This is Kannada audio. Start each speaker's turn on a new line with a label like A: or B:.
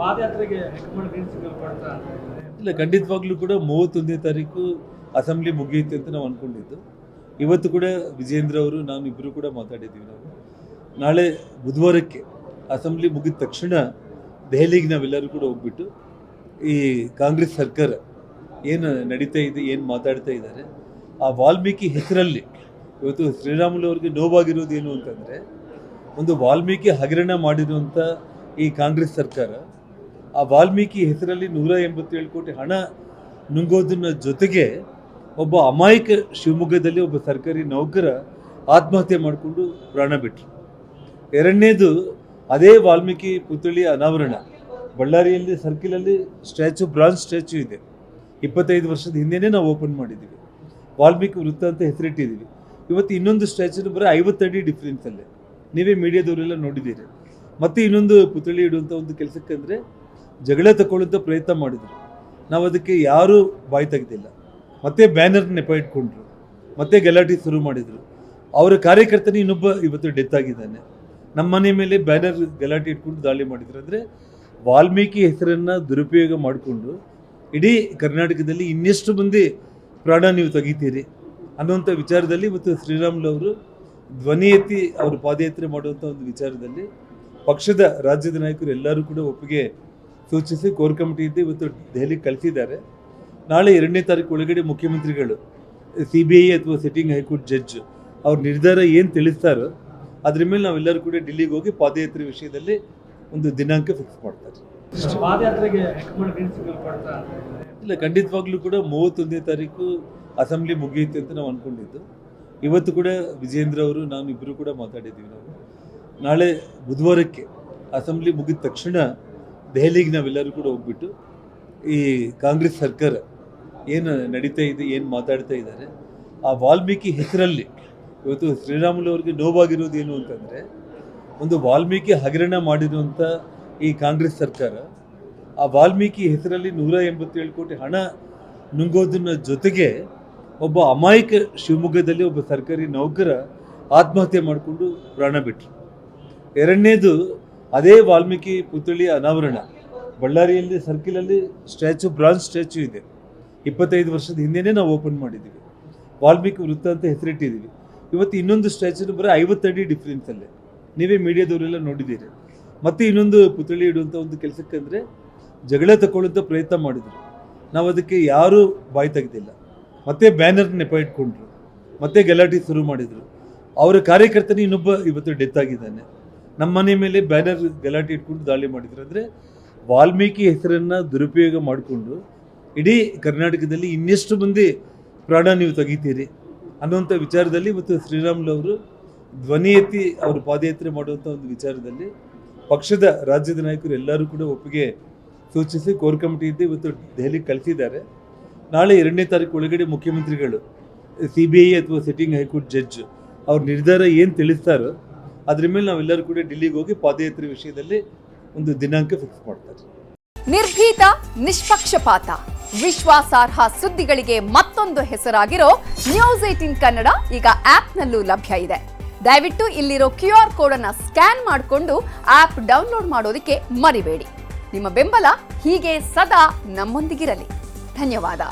A: ಪಾದಯಾತ್ರೆಗೆ ಹೈಕಮಾಂಡ್ ಗ್ರೀನ್ ಸಿಗ್ನಲ್ ಕೊಡ್ತಾ
B: ಇಲ್ಲ, ಖಂಡಿತವಾಗ್ಲೂ ಕೂಡ 31ನೇ ತಾರೀಕು ಅಸೆಂಬ್ಲಿ ಮುಗಿಯುತ್ತೆ ಅಂತ ನಾವು ಅಂದ್ಕೊಂಡಿದ್ದು. ಇವತ್ತು ಕೂಡ ವಿಜೇಂದ್ರ ಅವರು ನಾನು ಇಬ್ಬರು ಕೂಡ ಮಾತಾಡಿದ್ದೀವಿ. ನಾವು ನಾಳೆ ಬುಧವಾರಕ್ಕೆ ಅಸೆಂಬ್ಲಿ ಮುಗಿದ ತಕ್ಷಣ ದೆಹಲಿಗೆ ನಾವೆಲ್ಲರೂ ಕೂಡ ಹೋಗ್ಬಿಟ್ಟು ಈ ಕಾಂಗ್ರೆಸ್ ಸರ್ಕಾರ ಏನು ನಡೀತಾ ಇದೆ, ಏನು ಮಾತಾಡ್ತಾ ಇದ್ದಾರೆ, ಆ ವಾಲ್ಮೀಕಿ ಹೆಸರಲ್ಲಿ ಇವತ್ತು ಶ್ರೀರಾಮುಲು ಅವರಿಗೆ ನೋವಾಗಿರೋದು ಏನು ಅಂತಂದರೆ, ಒಂದು ವಾಲ್ಮೀಕಿ ಹಗರಣ ಮಾಡಿರುವಂಥ ಈ ಕಾಂಗ್ರೆಸ್ ಸರ್ಕಾರ ಆ ವಾಲ್ಮೀಕಿ ಹೆಸರಲ್ಲಿ 187 ಕೋಟಿ ಹಣ ನುಂಗೋದನ್ನ ಜೊತೆಗೆ ಒಬ್ಬ ಅಮಾಯಕ ಶಿವಮೊಗ್ಗದಲ್ಲಿ ಒಬ್ಬ ಸರ್ಕಾರಿ ನೌಕರ ಆತ್ಮಹತ್ಯೆ ಮಾಡಿಕೊಂಡು ಪ್ರಾಣ ಬಿಟ್ಟರು. ಎರಡನೇದು, ಅದೇ ವಾಲ್ಮೀಕಿ ಪುತ್ಥಳಿ ಅನಾವರಣ ಬಳ್ಳಾರಿಯಲ್ಲಿ ಸರ್ಕಿಲಲ್ಲಿ ಬ್ರಾಂಚ್ ಸ್ಟ್ಯಾಚ್ಯೂ ಇದೆ. 25 ವರ್ಷದ ಹಿಂದೆನೇ ನಾವು ಓಪನ್ ಮಾಡಿದ್ದೀವಿ. ವಾಲ್ಮೀಕಿ ವೃತ್ತ ಅಂತ ಹೆಸರಿಟ್ಟಿದ್ದೀವಿ. ಇವತ್ತು ಇನ್ನೊಂದು ಸ್ಟ್ಯಾಚ್ಯೂ ಬರೀ 50 ಅಡಿ ಡಿಫ್ರೆನ್ಸಲ್ಲೇ, ನೀವೇ ಮೀಡಿಯಾದವರೆಲ್ಲ ನೋಡಿದ್ದೀರಿ. ಮತ್ತೆ ಇನ್ನೊಂದು ಪುತ್ಥಳಿ ಇಡುವಂಥ ಒಂದು ಕೆಲಸಕ್ಕಂದರೆ ಜಗಳ ತಗೊಳ್ಳುವಂಥ ಪ್ರಯತ್ನ ಮಾಡಿದರು. ನಾವು ಅದಕ್ಕೆ ಯಾರೂ ಬಾಯಿ ತೆಗೆದಿಲ್ಲ. ಮತ್ತೆ ಬ್ಯಾನರ್ ನೆಪ ಇಟ್ಕೊಂಡ್ರು, ಮತ್ತೆ ಗಲಾಟೆ ಶುರು ಮಾಡಿದರು. ಅವರ ಕಾರ್ಯಕರ್ತನ ಇನ್ನೊಬ್ಬ ಇವತ್ತು ಡೆತ್ ಆಗಿದ್ದಾನೆ. ನಮ್ಮ ಮನೆ ಮೇಲೆ ಬ್ಯಾನರ್ ಗಲಾಟೆ ಇಟ್ಕೊಂಡು ದಾಳಿ ಮಾಡಿದ್ರು. ಅಂದರೆ ವಾಲ್ಮೀಕಿ ಹೆಸರನ್ನು ದುರುಪಯೋಗ ಮಾಡಿಕೊಂಡು ಇಡೀ ಕರ್ನಾಟಕದಲ್ಲಿ ಇನ್ನೆಷ್ಟು ಮಂದಿ ಪ್ರಾಣ ನೀವು ತೆಗಿತೀರಿ ಅನ್ನುವಂಥ ವಿಚಾರದಲ್ಲಿ ಇವತ್ತು ಶ್ರೀರಾಮುಲು ಅವರು ಧ್ವನಿ ಎತ್ತಿ ಅವರು ಪಾದಯಾತ್ರೆ ಮಾಡುವಂಥ ಒಂದು ವಿಚಾರದಲ್ಲಿ ಪಕ್ಷದ ರಾಜ್ಯದ ನಾಯಕರು ಎಲ್ಲರೂ ಕೂಡ ಒಪ್ಪಿಗೆ ಸೂಚಿಸಿ ಕೋರ್ ಕಮಿಟಿಯಿಂದ ಇವತ್ತು ದೆಹಲಿಗೆ ಕಳಿಸಿದ್ದಾರೆ. ನಾಳೆ 2ನೇ ತಾರೀಕು ಒಳಗಡೆ ಮುಖ್ಯಮಂತ್ರಿಗಳು CBI ಅಥವಾ ಸಿಟ್ಟಿಂಗ್ ಹೈಕೋರ್ಟ್ ಜಡ್ಜ್ ಅವ್ರ ನಿರ್ಧಾರ ಏನು ತಿಳಿಸ್ತಾರೋ ಅದ್ರ ಮೇಲೆ ನಾವೆಲ್ಲರೂ ಕೂಡ ಡೆಲ್ಲಿಗೆ ಹೋಗಿ ಪಾದಯಾತ್ರೆ ವಿಷಯದಲ್ಲಿ ಒಂದು ದಿನಾಂಕ ಫಿಕ್ಸ್ ಮಾಡ್ತಾರೆ.
A: ಪಾದಯಾತ್ರೆಗೆ ಹೈಕಮಾಂಡ್ ಗ್ರೀನ್ ಸಿಗ್ನಲ್ ಕೊಡ್ತಾ
B: ಇಲ್ಲ, ಖಂಡಿತವಾಗ್ಲೂ ಕೂಡ 31ನೇ ತಾರೀಕು ಅಸೆಂಬ್ಲಿ ಮುಗಿಯುತ್ತೆ ಅಂತ ನಾವು ಅಂದ್ಕೊಂಡಿದ್ದು. ಇವತ್ತು ಕೂಡ ವಿಜೇಂದ್ರ ಅವರು ನಾನು ಇಬ್ಬರು ಕೂಡ ಮಾತಾಡಿದ್ದೀವಿ. ನಾವು ನಾಳೆ ಬುಧವಾರಕ್ಕೆ ಅಸೆಂಬ್ಲಿ ಮುಗಿದ ತಕ್ಷಣ ದೆಹಲಿಗೆ ನಾವೆಲ್ಲರೂ ಕೂಡ ಹೋಗ್ಬಿಟ್ಟು ಈ ಕಾಂಗ್ರೆಸ್ ಸರ್ಕಾರ ಏನು ನಡೀತಾ ಇದೆ, ಏನು ಮಾತಾಡ್ತಾ ಇದ್ದಾರೆ, ಆ ವಾಲ್ಮೀಕಿ ಹೆಸರಲ್ಲಿ ಇವತ್ತು ಶ್ರೀರಾಮುಲು ಅವರಿಗೆ ನೋವಾಗಿರೋದು ಏನು ಅಂತಂದರೆ, ಒಂದು ವಾಲ್ಮೀಕಿ ಹಗರಣ ಮಾಡಿರುವಂಥ ಈ ಕಾಂಗ್ರೆಸ್ ಸರ್ಕಾರ ಆ ವಾಲ್ಮೀಕಿ ಹೆಸರಲ್ಲಿ 187 ಕೋಟಿ ಹಣ ನುಂಗೋದನ್ನ ಜೊತೆಗೆ ಒಬ್ಬ ಅಮಾಯಕ ಶಿವಮೊಗ್ಗದಲ್ಲಿ ಒಬ್ಬ ಸರ್ಕಾರಿ ನೌಕರ ಆತ್ಮಹತ್ಯೆ ಮಾಡಿಕೊಂಡು ಪ್ರಾಣ ಬಿಟ್ಟರು. ಎರಡನೇದು, ಅದೇ ವಾಲ್ಮೀಕಿ ಪುತ್ಥಳಿ ಅನಾವರಣ ಬಳ್ಳಾರಿಯಲ್ಲಿ ಸರ್ಕಿಲಲ್ಲಿ ಬ್ರಾಂಚ್ ಸ್ಟ್ಯಾಚ್ಯೂ ಇದೆ. 25 ವರ್ಷದ ಹಿಂದೆನೇ ನಾವು ಓಪನ್ ಮಾಡಿದ್ದೀವಿ. ವಾಲ್ಮೀಕಿ ವೃತ್ತ ಅಂತ ಹೆಸರಿಟ್ಟಿದ್ದೀವಿ. ಇವತ್ತು ಇನ್ನೊಂದು ಸ್ಟ್ಯಾಚ್ಯೂ ಬರೀ 50 ಅಡಿ ಡಿಫ್ರೆನ್ಸಲ್ಲೇ, ನೀವೇ ಮೀಡಿಯಾದವರೆಲ್ಲ ನೋಡಿದ್ದೀರಿ. ಮತ್ತೆ ಇನ್ನೊಂದು ಪುತ್ಥಳಿ ಇಡುವಂಥ ಒಂದು ಕೆಲಸಕ್ಕಂದರೆ ಜಗಳ ತಗೊಳ್ಳುವಂಥ ಪ್ರಯತ್ನ ಮಾಡಿದರು. ನಾವು ಅದಕ್ಕೆ ಯಾರೂ ಬಾಯಿ ತೆಗೆದಿಲ್ಲ. ಮತ್ತೆ ಬ್ಯಾನರ್ ನೆಪ ಇಟ್ಕೊಂಡ್ರು, ಮತ್ತೆ ಗಲಾಟೆ ಶುರು ಮಾಡಿದರು. ಅವರ ಕಾರ್ಯಕರ್ತನ ಇನ್ನೊಬ್ಬ ಇವತ್ತು ಡೆತ್ ಆಗಿದ್ದಾನೆ. ನಮ್ಮ ಮನೆ ಮೇಲೆ ಬ್ಯಾನರ್ ಗಲಾಟೆ ಇಟ್ಕೊಂಡು ದಾಳಿ ಮಾಡಿದರು. ಅಂದರೆ ವಾಲ್ಮೀಕಿ ಹೆಸರನ್ನು ದುರುಪಯೋಗ ಮಾಡಿಕೊಂಡು ಇಡೀ ಕರ್ನಾಟಕದಲ್ಲಿ ಇನ್ನೆಷ್ಟು ಮಂದಿ ಪ್ರಾಣ ನೀವು ತೆಗಿತೀರಿ ಅನ್ನುವಂಥ ವಿಚಾರದಲ್ಲಿ ಇವತ್ತು ಶ್ರೀರಾಮುಲು ಅವರು ಧ್ವನಿ ಎತ್ತಿ ಅವರು ಪಾದಯಾತ್ರೆ ಮಾಡುವಂಥ ಒಂದು ವಿಚಾರದಲ್ಲಿ ಪಕ್ಷದ ರಾಜ್ಯದ ನಾಯಕರು ಎಲ್ಲರೂ ಕೂಡ ಒಪ್ಪಿಗೆ ಸೂಚಿಸಿ ಕೋರ್ ಕಮಿಟಿಯಿಂದ ಇವತ್ತು ದೆಹಲಿಗೆ ಕಳಿಸಿದ್ದಾರೆ. ನಾಳೆ 2ನೇ ತಾರೀಕು ಒಳಗಡೆ ಮುಖ್ಯಮಂತ್ರಿಗಳು CBI ಅಥವಾ ಸಿಟ್ಟಿಂಗ್ ಹೈಕೋರ್ಟ್ ಜಡ್ಜ್ ಅವ್ರ ನಿರ್ಧಾರ ಏನು ತಿಳಿಸ್ತಾರೋ ಅದ್ರ ಮೇಲೆ ನಾವೆಲ್ಲರೂ ಕೂಡ ಡೆಲ್ಲಿಗೆ ಹೋಗಿ ಪಾದಯಾತ್ರೆ ವಿಷಯದಲ್ಲಿ ಒಂದು ದಿನಾಂಕ ಫಿಕ್ಸ್ ಮಾಡ್ತಾರೆ.
C: ನಿರ್ಭೀತ, ನಿಷ್ಪಕ್ಷಪಾತ, ವಿಶ್ವಾಸಾರ್ಹ ಸುದ್ದಿಗಳಿಗೆ ಮತ್ತೊಂದು ಹೆಸರಾಗಿರೋ ನ್ಯೂಸ್ 18 ಕನ್ನಡ ಈಗ ಆಪ್ನಲ್ಲೂ ಲಭ್ಯ ಇದೆ. ದಯವಿಟ್ಟು ಇಲ್ಲಿರೋ QR ಕೋಡ್ ಅನ್ನ ಸ್ಕ್ಯಾನ್ ಮಾಡಿಕೊಂಡು ಆಪ್ ಡೌನ್ಲೋಡ್ ಮಾಡೋದಕ್ಕೆ ಮರಿಬೇಡಿ. ನಿಮ್ಮ ಬೆಂಬಲ ಹೀಗೆ ಸದಾ ನಮ್ಮೊಂದಿಗಿರಲಿ. ಧನ್ಯವಾದ.